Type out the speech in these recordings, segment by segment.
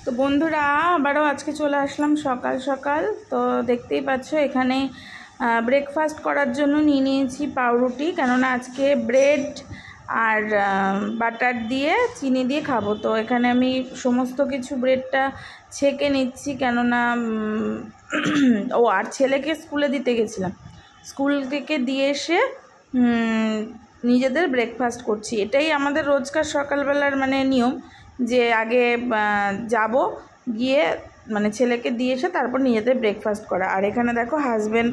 তো বন্ধুরা আবারও আজকে চলে আসলাম সকাল সকাল। তো দেখতেই পাচ্ছ এখানে ব্রেকফাস্ট করার জন্য নিয়ে নিয়েছি পাউরুটি, কেননা আজকে ব্রেড আর বাটার দিয়ে চিনি দিয়ে খাবো। তো এখানে আমি সমস্ত কিছু ব্রেডটা ছেঁকে নিচ্ছি, কেননা আর ছেলেকে স্কুলে দিতে গেছিলাম, স্কুল থেকে দিয়ে এসে নিজেদের ব্রেকফাস্ট করছি। এটাই আমাদের রোজকার সকালবেলার নিয়ম, যে আগে যাব, গিয়ে ছেলেকে দিয়ে এসে তারপর নিজেদের ব্রেকফাস্ট করা। আর এখানে দেখো হাজব্যান্ড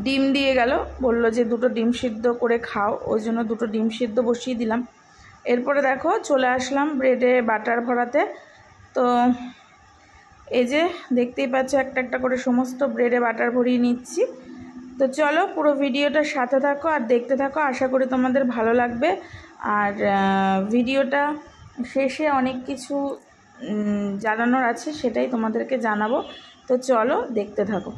ডিম দিয়ে গেল, বললো যে 2টো ডিম সিদ্ধ করে খাও, ওই জন্য 2টো ডিম সিদ্ধ বসিয়ে দিলাম। এরপরে দেখো চলে আসলাম ব্রেডে বাটার ভরাতে। তো এই যে দেখতেই পাচ্ছ একটা একটা করে সমস্ত ব্রেডে বাটার ভরিয়ে নিচ্ছি। তো চলো পুরো ভিডিওটার সাথে থাকো আর দেখতে থাকো, আশা করি তোমাদের ভালো লাগবে। আর ভিডিওটা শেষে অনেক কিছু জানানোর আছে, সেটাই তোমাদেরকে জানাবো। তো চলো দেখতে থাকো।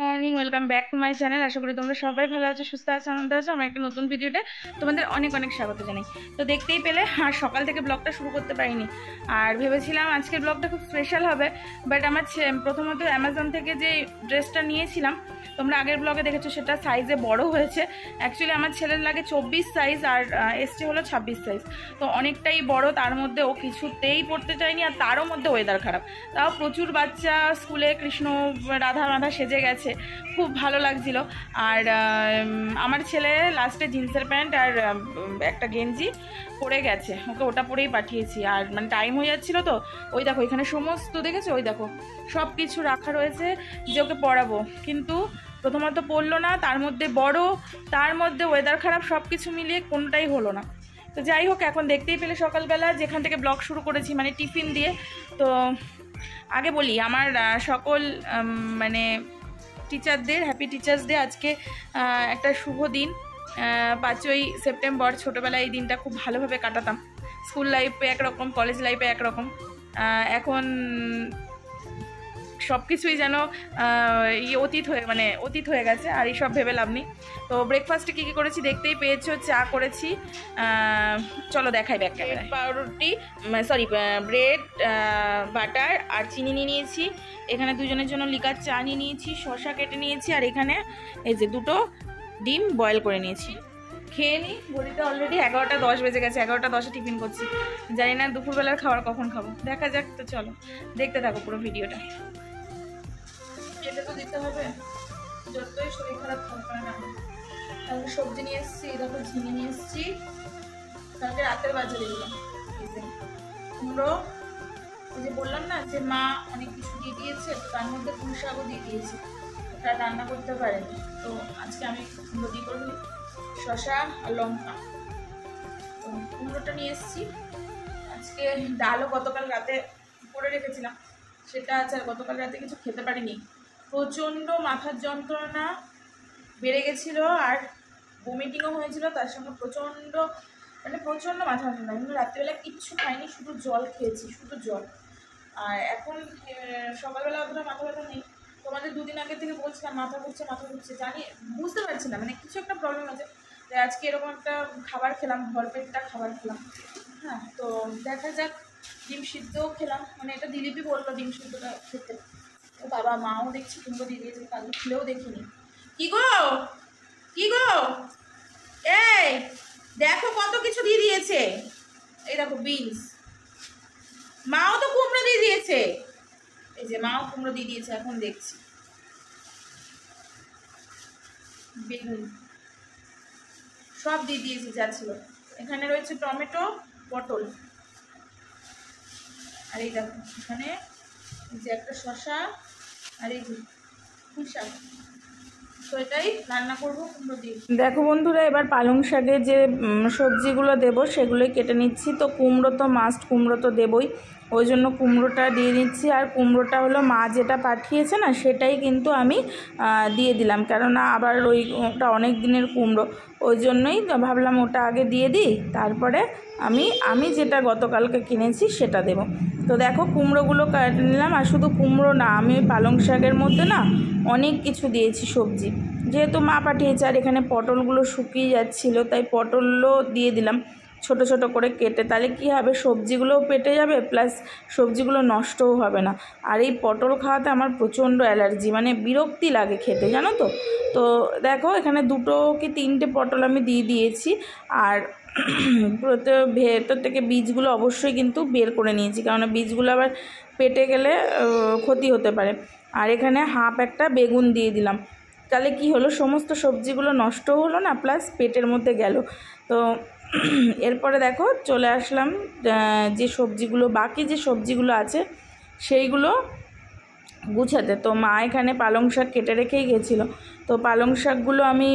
Morning, welcome back to my channel. আশা করি তোমরা সবাই ভালো আছো, সুস্থ আছো, আনন্দ আছো। আমার একটা নতুন ভিডিওতে তোমাদের অনেক অনেক স্বাগত জানাই। তো দেখতেই পেলে আর সকাল থেকে ব্লগটা শুরু করতে পারিনি, আর ভেবেছিলাম আজকের ব্লগটা খুব স্পেশাল হবে। বাট আমার প্রথমত অ্যামাজন থেকে যে ড্রেসটা নিয়েছিলাম, তোমরা আগের ব্লগে দেখেছো, সেটা সাইজে বড় হয়েছে। অ্যাকচুয়ালি আমার ছেলের লাগে 24 সাইজ, আর এসছে হলো 26 সাইজ। তো অনেকটাই বড়, তার মধ্যে ও কিছুতেই পড়তে চায়নি, আর তারও মধ্যে ওয়েদার খারাপ। তাও প্রচুর বাচ্চা স্কুলে কৃষ্ণ রাধা রাধা সেজে গেছে, খুব ভালো লাগছিল। আর আমার ছেলে লাস্টে জিন্সের প্যান্ট আর একটা গেঞ্জি পরে গেছে, ওকে ওটা পরেই পাঠিয়েছি। আর টাইম হয়ে যাচ্ছিলো, তো ওই দেখো এখানে সমস্ত দেখেছো, ওই দেখো সব কিছু রাখা রয়েছে যে ওকে পরাবো, কিন্তু প্রথমত পড়লো না, তার মধ্যে বড়, তার মধ্যে ওয়েদার খারাপ, সব কিছু মিলিয়ে কোনোটাই হলো না। তো যাই হোক, এখন দেখতেই পেলে সকালবেলা যেখান থেকে ব্লগ শুরু করেছি, টিফিন দিয়ে। তো আগে বলি, আমার সকল টিচারদের হ্যাপি টিচার্স ডে। আজকে একটা শুভ দিন, 5ই সেপ্টেম্বর। ছোটোবেলায় এই দিনটা খুব ভালোভাবে কাটাতাম, স্কুল লাইফে একরকম, কলেজ লাইফে একরকম। এখন সব কিছুই যেন অতীত হয়ে গেছে, আর এইসব ভেবে লাভ নেই। তো ব্রেকফাস্টে কী কী করেছি দেখতেই পেয়েছো। চা করেছি, চলো দেখাই ব্যাক ক্যামেরায়। পাউরুটি ব্রেড, বাটার আর চিনি নিয়ে নিয়েছি। এখানে দুজনের জন্য লিকার চা নিয়ে নিয়েছি, শসা কেটে নিয়েছি, আর এখানে এই যে 2টো ডিম বয়েল করে নিয়েছি। খেয়ে নিই। ঘড়িতে অলরেডি 11টা 10 বেজে গেছে, 11টা 10-এ টিফিন করছি। জানি না দুপুরবেলার খাবার কখন খাবো, দেখা যাক। তো চলো দেখতে থাকো পুরো ভিডিওটা। এটা তো দিতে হবে, যতই শরীর খারাপ থাকবে না। তাহলে সবজি নিয়ে এসেছি, দেখো ঝিঙে নিয়ে এসেছি, কালকে রাতের বাজারে দিলাম। কুমড়ো, ওই যে বললাম না যে মা অনেক কিছু দিয়ে দিয়েছে, তার মধ্যে পুঁই শাকও দিয়ে দিয়েছে, ওটা রান্না করতে পারেনি। তো আজকে আমি কুমড়ো দিয়ে করবো, শসা আর লঙ্কা। তো কুমড়োটা নিয়ে এসেছি। আজকে ডালও গতকাল রাতে করে রেখেছিলাম, সেটা আছে। আর গতকাল রাতে কিছু খেতে পারিনি, প্রচণ্ড মাথার যন্ত্রণা বেড়ে গেছিলো, আর ভমিটিংও হয়েছিল, তার সঙ্গে প্রচণ্ড মাথা যন্ত্রণা। কিন্তু রাত্রিবেলা কিচ্ছু খাইনি, শুধু জল খেয়েছি, শুধু জল। আর এখন সকালবেলা অতটা মাথা ব্যথা নেই। তোমাদের 2 দিন আগে থেকে বলছিলাম মাথা ঘুরছে, জানি বুঝতে পারছি না, মানে কিছু একটা প্রবলেম আছে। আজকে এরকম একটা খাবার খেলাম, ভরপেটটা খাবার খেলাম। হ্যাঁ, তো দেখা যাক। ডিম সিদ্ধও খেলাম, মানে এটা দিলীপই বললো ডিম সিদ্ধটা খেতে। ও বাবা, মাও দেখছি কুমড়ো দিয়ে দিয়েছে, কাল খুলেও দেখিনি। কি গো এই দেখো কত কিছু দিয়ে দিয়েছে। এই দেখো বিনস, মাও তো কুমড়ো দিয়ে দিয়েছে। এই যে মাও কুমড়ো দিয়ে দিয়েছে, এখন দেখছি। বেগুন সব দিয়ে দিয়েছে যা ছিল। এখানে রয়েছে টমেটো, পটল, আর এই দেখো এখানে যে একটা শসা, আর এই যে পুঁই শাক। তো এটাই রান্না করবো কুমড়ো দিয়ে। দেখো বন্ধুরা, এবার পালং শাকের যে সবজিগুলো দেবো সেগুলোই কেটে নিচ্ছি। তো কুমড়ো তো মাস্ট, কুমড়ো তো দেবই, ওই জন্য কুমড়োটা দিয়ে নিচ্ছি। আর কুমড়োটা হলো মা যেটা পাঠিয়েছে না, সেটাই কিন্তু আমি দিয়ে দিলাম, কেননা আবার ওটা অনেক দিনের কুমড়ো, ওই জন্যই ভাবলাম ওটা আগে দিয়ে দিই, তারপরে আমি যেটা গতকালকে কিনেছি সেটা দেব। তো দেখো কুমড়োগুলো কেটে নিলাম। আর শুধু কুমড়ো না, আমি পালং শাকের মধ্যে না অনেক কিছু দিয়েছি সবজি, যেহেতু মা পাঠিয়েছে। আর এখানে পটলগুলো শুকিয়ে যাচ্ছিলো, তাই পটলও দিয়ে দিলাম ছোট ছোট করে কেটে। তাহলে কি হবে, সবজিগুলোও পেটে যাবে, প্লাস সবজিগুলো নষ্টও হবে না। আর এই পটল খাওয়াতে আমার প্রচণ্ড অ্যালার্জি, মানে বিরক্তি লাগে খেতে, জানো তো। তো দেখো এখানে 2 কি 3টে পটল আমি দিয়ে দিয়েছি। আর ভেতর থেকে বীজগুলো অবশ্যই কিন্তু বের করে নিয়েছি, কারণ বীজগুলো আবার পেটে গেলে ক্ষতি হতে পারে। আর এখানে হাফ একটা বেগুন দিয়ে দিলাম, তাহলে কি হলো, সমস্ত সবজিগুলো নষ্টও হলো না, প্লাস পেটের মধ্যে গেল। তো এরপরে দেখো চলে আসলাম যে সবজিগুলো, বাকি যে সবজিগুলো আছে সেইগুলো গুছাতে। তো মা এখানে পালং শাক কেটে রেখেই গেছিলো, তো পালং শাকগুলো আমি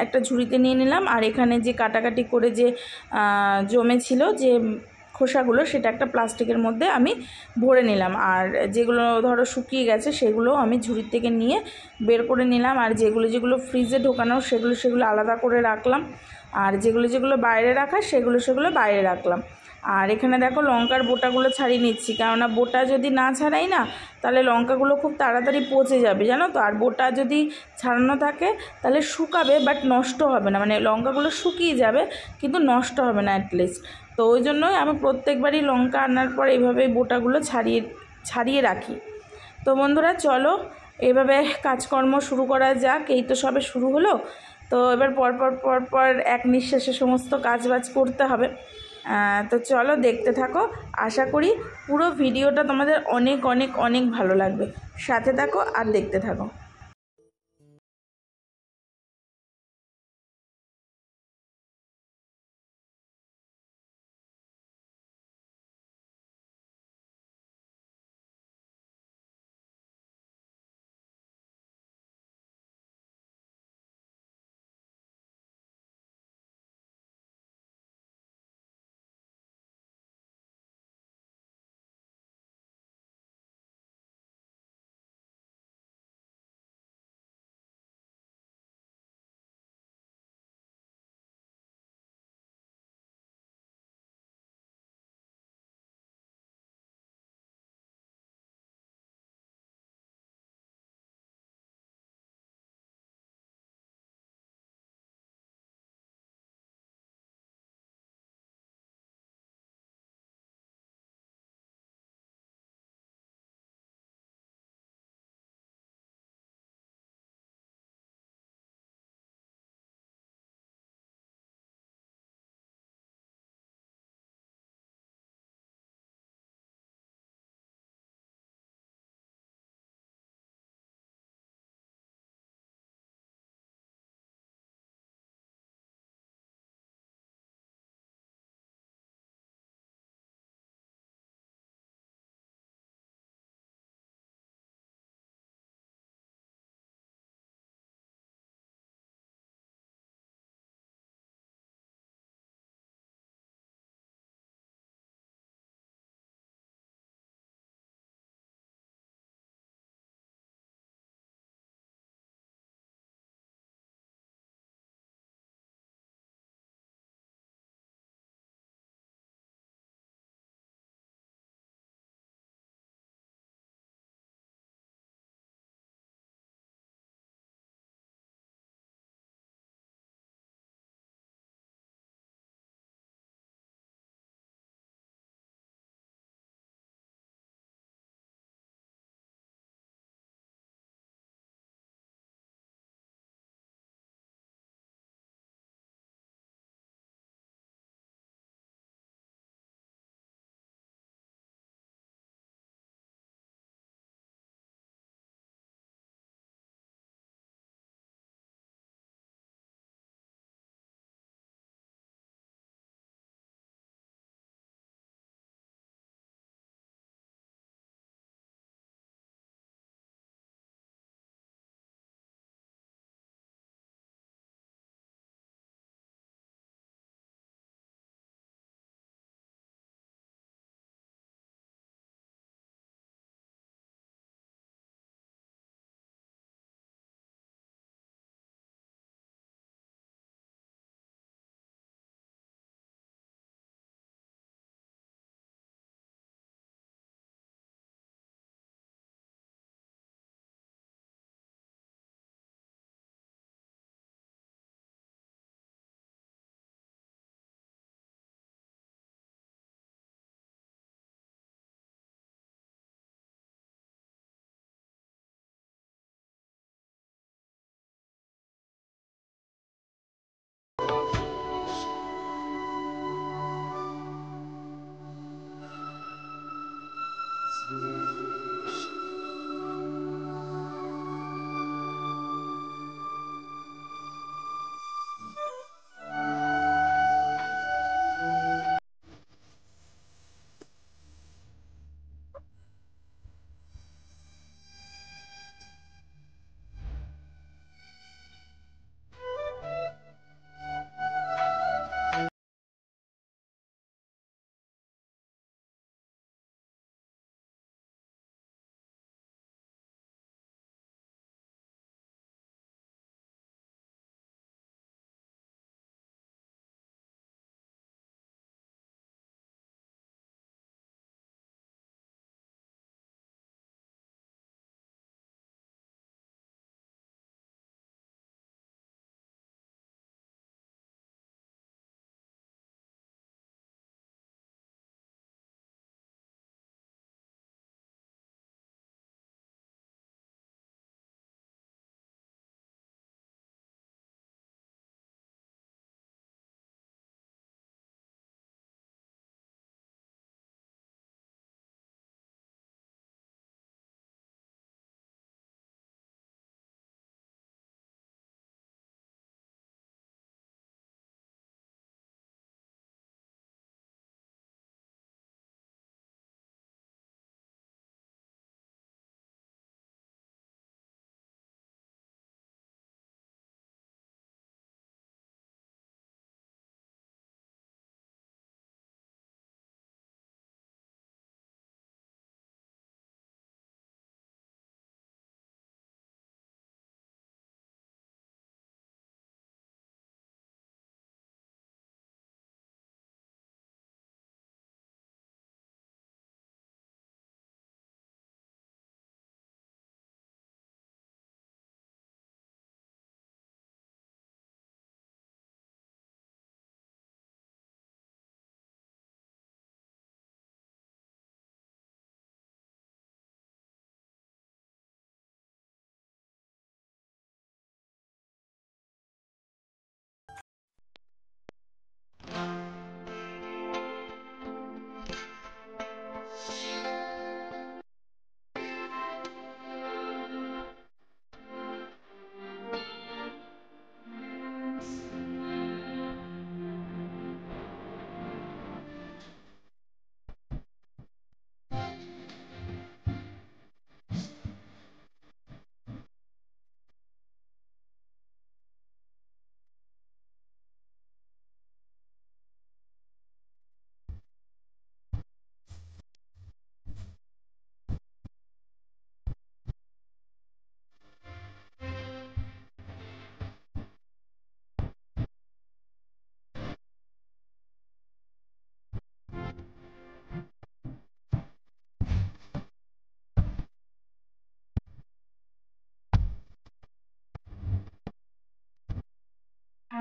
একটা ঝুড়িতে নিয়ে নিলাম। আর এখানে যে কাটাকাটি করে যে জমেছিল যে খোসাগুলো, সেটা একটা প্লাস্টিকের মধ্যে আমি ভরে নিলাম। আর যেগুলো ধরো শুকিয়ে গেছে সেগুলো আমি ঝুড়ির থেকে নিয়ে বের করে নিলাম। আর যেগুলো ফ্রিজে ঢোকানো সেগুলো আলাদা করে রাখলাম। আর যেগুলো বাইরে রাখা সেগুলো বাইরে রাখলাম। আর এখানে দেখো লঙ্কার বোটাগুলো ছাড়িয়ে নিচ্ছি, কেননা বোটা যদি না ছাড়াই না, তাহলে লঙ্কাগুলো খুব তাড়াতাড়ি পচে যাবে, জানো তো। আর বোটা যদি ছাড়ানো থাকে তাহলে শুকাবে, বাট নষ্ট হবে না, মানে লঙ্কাগুলো শুকিয়ে যাবে কিন্তু নষ্ট হবে না অ্যাটলিস্ট। তো ওই জন্যই আমি প্রত্যেকবারই লঙ্কা আনার পর এইভাবে বোটাগুলো ছাড়িয়ে রাখি। তো বন্ধুরা চলো এইভাবে কাজকর্ম শুরু করা যাক। এই তো সবে শুরু হলো, তো এবার পরপর এক নিঃশ্বাসে সমস্ত কাজবাজ করতে হবে। তো চলো দেখতে থাকো, আশা করি পুরো ভিডিওটা তোমাদের অনেক অনেক অনেক ভালো লাগবে। সাথে থাকো আর দেখতে থাকো।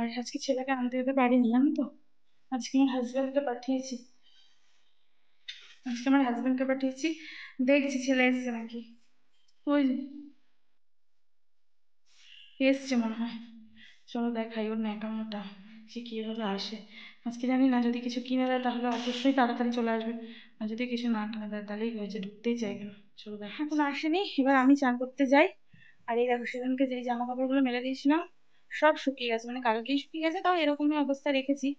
আর আজকে ছেলেকে আনতে যেতে পারিনি, জানো তো। আজকে আমার হাজব্যান্ডকে পাঠিয়েছি। দেখছি ছেলে এসছে নাকি। ওই এসছে মনে হয়। চলো দেখাই ওর ন্যাকামোটা, সে কীভাবে আসে। আজকে জানি না, যদি কিছু কিনে দেয় তাহলে অবশ্যই তাড়াতাড়ি চলে আসবে, আর যদি কিছু না কিনে দেয় তাহলেই হয়েছে, ঢুকতেই চাইবে না। চলো দেখ, এখন আসেনি। এবার আমি চান করতে যাই। আর এই দেখো, সেদিনকে যেই জামা কাপড়গুলো মেলে দিয়েছিলাম সব শুকিয়ে গেছে, মানে কালকেই শুকিয়ে গেছে, তাও এরকমই অবস্থা রেখেছি।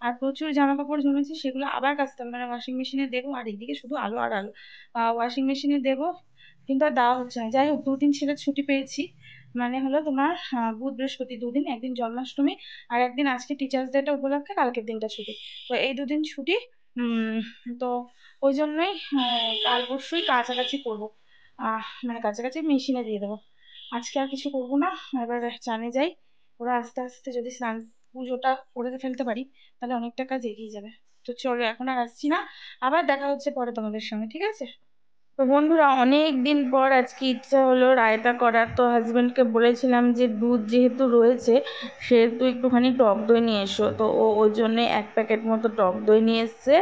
আর প্রচুর জামা কাপড় জমেছে, সেগুলো আবার কাচতে হবে, মানে ওয়াশিং মেশিনে দেবো। আর এইদিকে শুধু আলো আর আলো, ওয়াশিং মেশিনে দেবো, কিন্তু আর দেওয়া হচ্ছে না। যাই হোক, 2 দিন ছেলের ছুটি পেয়েছি, মানে হলো তোমার বুধ বৃহস্পতি 2 দিন, একদিন জন্মাষ্টমী আর একদিন আজকে টিচার্স ডেটা উপলক্ষে কালকের দিনটা ছুটি। তো এই 2 দিন ছুটি। তো ওই জন্যই কাল পরশুই কাছাকাছি করবো, মানে কাছাকাছি মেশিনে দিয়ে দেবো। আজকে আর কিছু করবো না, এবার চানে যাই। ওরা আস্তে আস্তে যদি স্নান পুজোটা করে ফেলতে পারি তাহলে অনেকটা কাজ এগিয়ে যাবে। তো চলো, এখন আর আসছি না, আবার দেখা হচ্ছে পরে তোমাদের সঙ্গে, ঠিক আছে? তো বন্ধুরা, অনেক দিন পর আজকে ইচ্ছা হলো রায়তা করার। তো হাজবেন্ডকে বলেছিলাম যে দুধ যেহেতু রয়েছে সেহেতু একটুখানি টক দই নিয়ে এসো। তো ও ওই জন্যে 1 প্যাকেট মতো টক দই নিয়ে এসছে।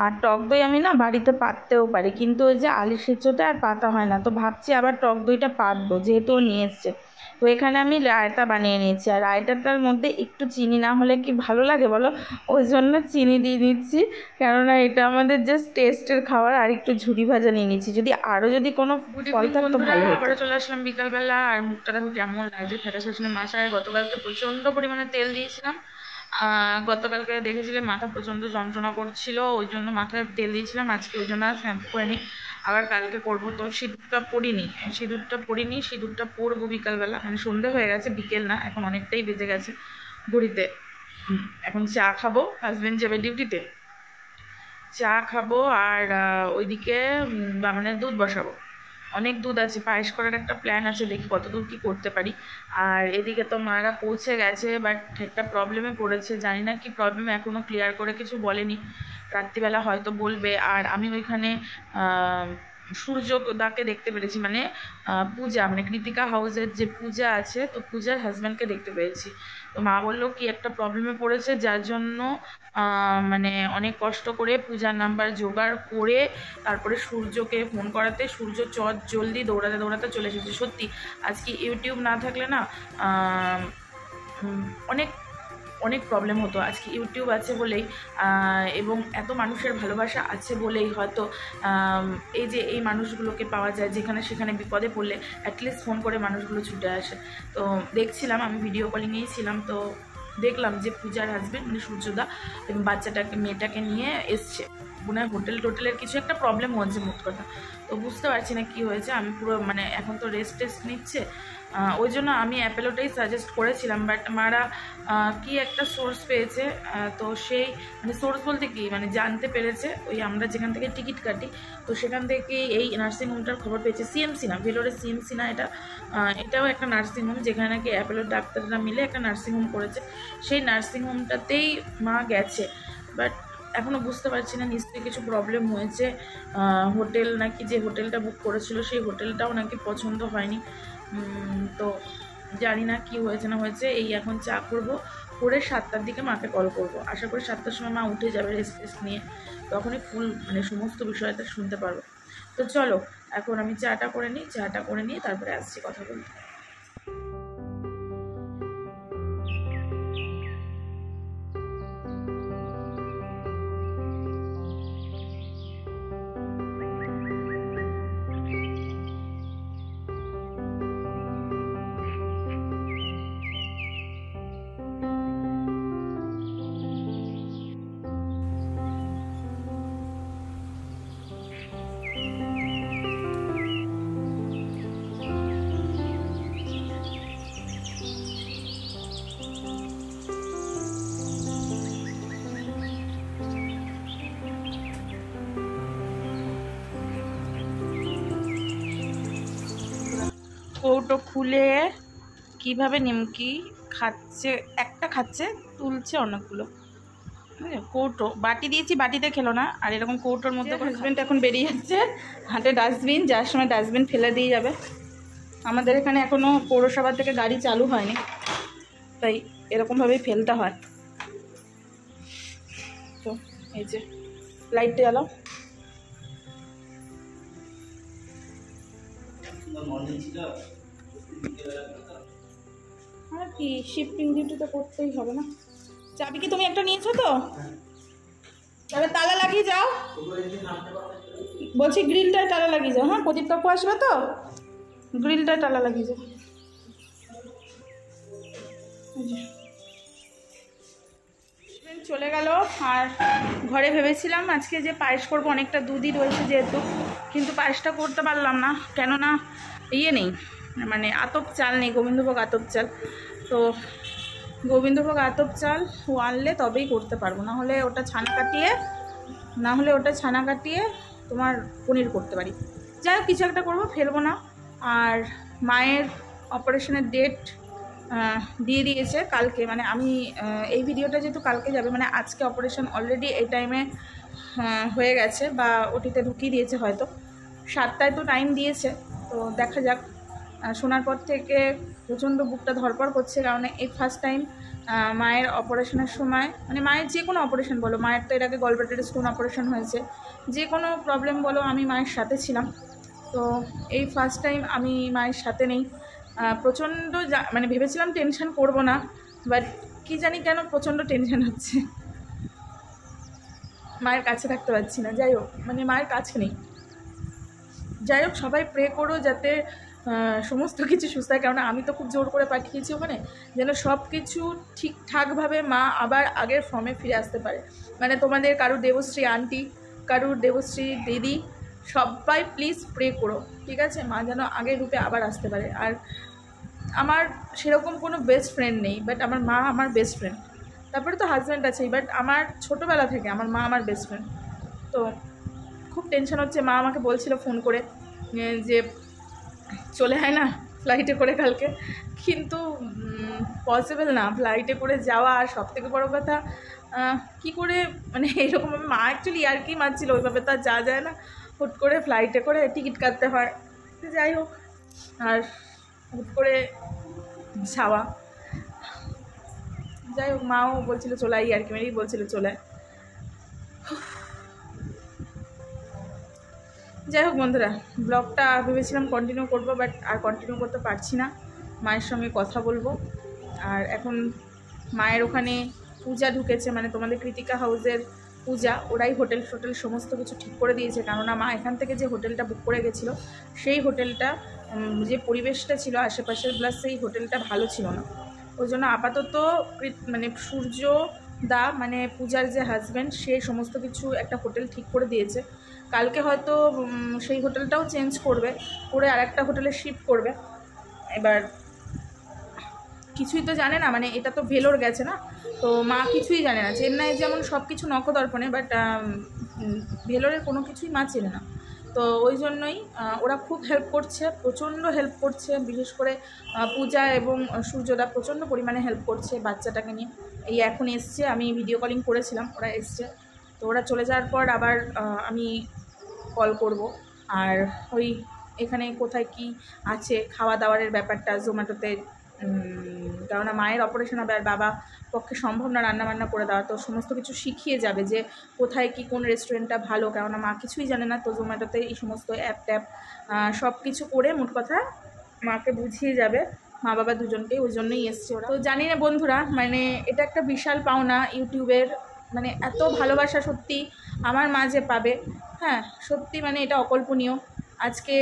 আর টক দই আমি না বাড়িতে পাততেও পারি, কিন্তু ওই যে আলি সেদ্ধতে আর পাতা হয় না। তো ভাবছি আবার টক দইটা পাতবো, যেহেতু ও নিয়ে এসছে। তো এখানে আমি রায়তা বানিয়ে নিয়েছি, আর রায়তাটার মধ্যে একটু চিনি না হলে কি ভালো লাগে বলো? ওই জন্য চিনি দিয়ে দিচ্ছি, কেননা এটা আমাদের জাস্ট টেস্টের খাবার। আর একটু ঝুরি ভাজা নিয়ে নিচ্ছি, যদি কোনো ফল থাকতো ভালো হতো। আবার চলে আসলাম বিকালবেলা, আর মুখটা দেখো কেমন লাগছে, ফেটা শুকনো মাথায়। গতকালকে প্রচণ্ড পরিমাণে তেল দিয়েছিলাম। গতকালকে দেখেছিলে মাথা প্রচণ্ড যন্ত্রণা করছিল, ওই জন্য মাথায় তেল দিয়েছিলাম। আজকে ওই জন্য আর শ্যাম্পু করিনি, আবার কালকে করবো। তো সিঁদুরটা পরবো বিকালবেলা, মানে সন্ধে হয়ে গেছে, বিকেল না, এখন অনেকটাই বেজে গেছে ঘড়িতে। এখন চা খাবো, হাজবেন্ড যাবে ডিউটিতে, চা খাবো। আর ওইদিকে মানে দুধ বসাবো, অনেক দুধ আছে, পায়েস করার একটা প্ল্যান আছে, দেখি কতদূর কি করতে পারি। আর এদিকে তো মারা পৌঁছে গেছে, বাট একটা প্রবলেমে পড়েছে, জানি না কি প্রবলেম, এখনও ক্লিয়ার করে কিছু বলেনি। রাত্রিবেলা হয়তো বলবে। আর আমি ওইখানে সূর্যদাকে দেখতে পেরেছি, মানে পূজা, মানে কৃতিকা হাউসের যে পূজা আছে, তো পূজার হাজব্যান্ডকে দেখতে পেয়েছি। তো মা বললো কি একটা প্রবলেমে পড়েছে, যার জন্য মানে অনেক কষ্ট করে পূজার নাম্বার জোগাড় করে তারপরে সূর্যকে ফোন করাতে সূর্য জলদি দৌড়াতে চলে এসেছে। সত্যি আজকে ইউটিউব না থাকলে না অনেক অনেক প্রবলেম হতো। আজকে ইউটিউব আছে বলেই এবং এত মানুষের ভালোবাসা আছে বলেই হয়তো এই মানুষগুলোকে পাওয়া যায়, যেখানে সেখানে বিপদে পড়লে অ্যাটলিস্ট ফোন করে মানুষগুলো ছুটে আসে। তো দেখছিলাম, আমি ভিডিও কলিংয়েই ছিলাম, তো দেখলাম যে পূজার হাজবেন্ড মানে সূর্যদা এবং মেয়েটাকে নিয়ে এসছে। মনে হয় হোটেলের কিছু একটা প্রবলেম হচ্ছে, মোট কথা। তো বুঝতে পারছি না কি হয়েছে। আমি পুরো মানে এখন তো রেস্ট নিচ্ছে, ওই জন্য আমি অ্যাপেলোটাই সাজেস্ট করেছিলাম। বাট মারা কি একটা সোর্স পেয়েছে, তো সেই মানে সোর্স বলতে কি মানে জানতে পেরেছে, ওই আমরা যেখান থেকে টিকিট কাটি তো সেখান থেকে এই নার্সিংহোমটার খবর পেয়েছে। সিএমসি না, ভেলোরের সিএমসি না, এটাও একটা নার্সিংহোম, যেখানে নাকি অ্যাপেলোর ডাক্তাররা মিলে একটা নার্সিংহোম করেছে। সেই নার্সিংহোমটাতেই মা গেছে, বাট এখনও বুঝতে পারছি না, নিশ্চয়ই কিছু প্রবলেম হয়েছে। হোটেল নাকি, যে হোটেলটা বুক করেছিল সেই হোটেলটাও নাকি পছন্দ হয়নি। তো জানি না কি হয়েছে না হয়েছে। এই এখন চা করবো, করে 7টার দিকে মাকে কল করব। আশা করি 7টার সময় মা উঠে যাবে রেস্ট নিয়ে, তখনই ফুল মানে সমস্ত বিষয়টা শুনতে পারবো। তো চলো এখন আমি চাটা করে নিই, তারপরে আসছি কথা বলতে। কৌটো খুলে কিভাবে নিমকি খাচ্ছে, একটা খাচ্ছে, তুলছে অনেকগুলো। কৌটো বাটি দিয়েছি, বাটিতে খেলো না, আর এরকম কৌটোর মধ্যে হাজবেন্ড এখন বেরিয়ে যাচ্ছে, হাতে ডাস্টবিন, যার সময় ডাস্টবিন ফেলে দিয়ে যাবে। আমাদের এখানে এখনও পৌরসভা থেকে গাড়ি চালু হয়নি, তাই এরকমভাবেই ফেলতে হয়। তো এই যে লাইটটা জ্বালাও। আর কি শিফটিং ডিউটি তো করতেই হবে না। চাবি কি তুমি একটা নিয়েছো তো? তবে তালা লাগিয়ে যাও, বলছি গ্রিলটায় তালা লাগিয়ে যাও। হ্যাঁ, প্রদীপ কাকু আসবে তো, গ্রিলটায় তালা লাগিয়ে যাও। চলে গেল। আর ঘরে ভেবেছিলাম আজকে যে পায়েস করবো, অনেকটা দুধই রয়েছে যেহেতু, কিন্তু পায়েসটা করতে পারলাম না, কেননা ইয়ে নেই, মানে আতপ চাল নেই, গোবিন্দভোগ আতপ চাল। তো গোবিন্দভোগ আতপ চাল ও আনলে তবেই করতে পারবো, না হলে ওটা ছানা কাটিয়ে তোমার পনির করতে পারি। যাই হোক, কিছু একটা করবো, ফেলবো না। আর মায়ের অপারেশনের ডেট দিয়ে দিয়েছে কালকে, মানে আমি এই ভিডিওটা যেহেতু কালকে যাবে, মানে আজকে অপারেশন অলরেডি এই টাইমে হয়ে গেছে, বা ওটিতে ঢুকিয়ে দিয়েছে হয়তো, 7টায় তো টাইম দিয়েছে। তো দেখা যাক। শোনার পর থেকে প্রচণ্ড বুকটা ধরপড় করছে, কারণ এই ফার্স্ট টাইম মায়ের অপারেশনের সময়, মানে মায়ের যে কোনো অপারেশন বলো, মায়ের তো এর আগে গলব্লাডার স্টোন অপারেশন হয়েছে, যে কোনো প্রবলেম বলো আমি মায়ের সাথে ছিলাম। তো এই ফার্স্ট টাইম আমি মায়ের সাথে নেই। প্রচণ্ড মানে ভেবেছিলাম টেনশন করব না, বাট কি জানি কেন প্রচণ্ড টেনশন হচ্ছে, মায়ের কাছে থাকতে পারছি না। যাই হোক, মানে মায়ের কাছে নেই। যাই হোক, সবাই প্রে করো যাতে সমস্ত কিছু সুস্থ হয়, কারণ আমি তো খুব জোর করে পাঠিয়েছি ওখানে, যেন সব কিছু ঠিকঠাকভাবে মা আবার আগের ফর্মে ফিরে আসতে পারে। মানে তোমাদের কারুর দেবশ্রী আন্টি, কারুর দেবশ্রী দিদি, সবাই প্লিজ প্রে করো, ঠিক আছে? মা যেন আগের রূপে আবার আসতে পারে। আর আমার সেরকম কোনো বেস্ট ফ্রেন্ড নেই, বাট আমার মা আমার বেস্ট ফ্রেন্ড। তারপরে তো হাজব্যান্ড আছেই, বাট আমার ছোটোবেলা থেকে আমার মা আমার বেস্ট ফ্রেন্ড। তো খুব টেনশন হচ্ছে। মা আমাকে বলছিল ফোন করে যে চলে হয় না ফ্লাইটে করে কালকে, কিন্তু পসিবল না ফ্লাইটে করে যাওয়া। আর সবথেকে বড় কথা, কি করে মানে এরকম মা অ্যাকচুয়ালি আর কি মারছিল, ওইভাবে তো আর যাওয়া যায় না, হুট করে ফ্লাইটে করে টিকিট কাটতে হয়। যাই হোক, আর হুট করে যাওয়া, যাই হোক, মাও বলছিল চলে আই, আর কি মেরেই বলছিল চলে। যাই হোক বন্ধুরা, ব্লগটা ভেবেছিলাম কন্টিনিউ করবো, বাট আর কন্টিনিউ করতে পারছি না। মায়ের সঙ্গে কথা বলবো। আর এখন মায়ের ওখানে পূজা ঢুকেছে, মানে তোমাদের কৃতিকা হাউসের পূজা, ওরাই হোটেল সমস্ত কিছু ঠিক করে দিয়েছে। কেননা মা এখান থেকে যে হোটেলটা বুক করে গেছিলো, সেই হোটেলটা যে পরিবেশটা ছিল আশেপাশের, প্লাস সেই হোটেলটা ভালো ছিল না। ওই জন্য আপাতত মানে সূর্য দা, মানে পূজার যে হাজব্যান্ড, সে সমস্ত কিছু একটা হোটেল ঠিক করে দিয়েছে। কালকে হয়তো সেই হোটেলটাও চেঞ্জ করে আর একটা হোটেলে শিফট করবে। এবার কিছুই তো জানে না, মানে এটা তো ভেলোর গেছে না, তো মা কিছুই জানে না। চেন্নাই যেমন সব কিছু নখদর্পণে, বাট ভেলোরের কোনো কিছুই মা চেনে না। তো ওই জন্যই ওরা খুব হেল্প করছে, প্রচণ্ড হেল্প করছে। বিশেষ করে পূজা এবং সূর্যদা প্রচণ্ড পরিমাণে হেল্প করছে বাচ্চাটাকে নিয়ে। এই এখন এসছে, আমি ভিডিও কলিং করেছিলাম, ওরা এসছে। তো ওরা চলে যাওয়ার পর আবার আমি কল করব। আর ওই এখানে কোথায় কি আছে খাওয়া দাওয়ারের ব্যাপারটা জোম্যাটোতে, কেননা মায়ের অপারেশন হবে আর বাবা পক্ষে সম্ভব না রান্নাবান্না করে দেওয়া, তো সমস্ত কিছু শিখিয়ে যাবে যে কোথায় কি কোন রেস্টুরেন্টটা ভালো, কেননা মা কিছুই জানে না। তো জোম্যাটোতে এই সমস্ত অ্যাপ ট্যাপ সব কিছু করে মোট কথা মাকে বুঝিয়ে যাবে, মা বাবা দুজনকেই। ওই জন্যই এসছে ওরা। তো জানি না বন্ধুরা, মানে এটা একটা বিশাল পাওনা ইউটিউবের, মানে এত ভালোবাসা সত্যি আমার মা যে পাবে, হ্যাঁ সত্যি মানে এটা অকল্পনীয়। আজকে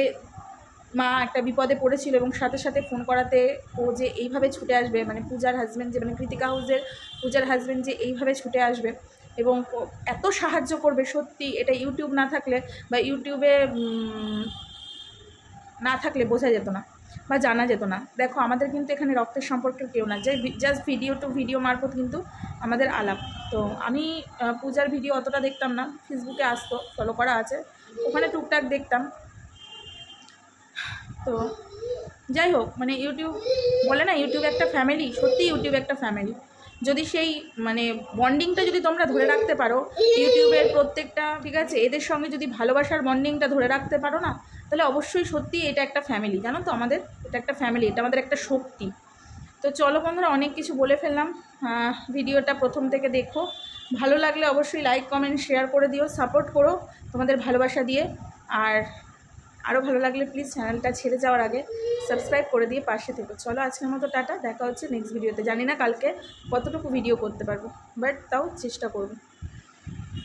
মা একটা বিপদে পড়েছিল এবং সাথে সাথে ফোন করাতে ও যে এইভাবে ছুটে আসবে, মানে পূজার হাজব্যান্ড যে, মানে কৃতিকা হাউসের পূজার হাজব্যান্ড যে এইভাবে ছুটে আসবে এবং এত সাহায্য করবে, সত্যি এটা ইউটিউব না থাকলে বা ইউটিউবে না থাকলে বোঝা যেত না বা জানা যেত না। দেখো আমাদের কিন্তু এখানে রক্তের সম্পর্কের কেউ না, যে জাস্ট ভিডিও টু ভিডিও মারফত কিন্তু আমাদের আলাপ। তো আমি পূজার ভিডিও অতটা দেখতাম না, ফেসবুকে আসতো, ফলো করা আছে, ওখানে টুকটাক দেখতাম। তো যাই হোক, মানে ইউটিউব বলে না ইউটিউব একটা ফ্যামিলি, সত্যি ইউটিউব একটা ফ্যামিলি। যদি সেই মানে বন্ডিংটা যদি তোমরা ধরে রাখতে পারো ইউটিউবের প্রত্যেকটা, ঠিক আছে, এদের সঙ্গে যদি ভালোবাসার বন্ডিংটা ধরে রাখতে পারো না, তাহলে অবশ্যই সত্যি এটা একটা ফ্যামিলি। জানো তো, আমাদের এটা একটা ফ্যামিলি, এটা আমাদের একটা শক্তি। তো চলো বন্ধুরা, অনেক কিছু বলে ফেললাম। ভিডিওটা প্রথম থেকে দেখো, ভালো লাগলে অবশ্যই লাইক কমেন্ট শেয়ার করে দিও, সাপোর্ট করো তোমাদের ভালোবাসা দিয়ে। আর আরও ভালো লাগলে প্লিজ চ্যানেলটা ছেড়ে যাওয়ার আগে সাবস্ক্রাইব করে দিয়ে পাশে থেকো। চলো আজকের মতো টাটা, দেখা হচ্ছে নেক্সট ভিডিওতে। জানি না কালকে কতটুকু ভিডিও করতে পারবো, বাট তাও চেষ্টা করবো।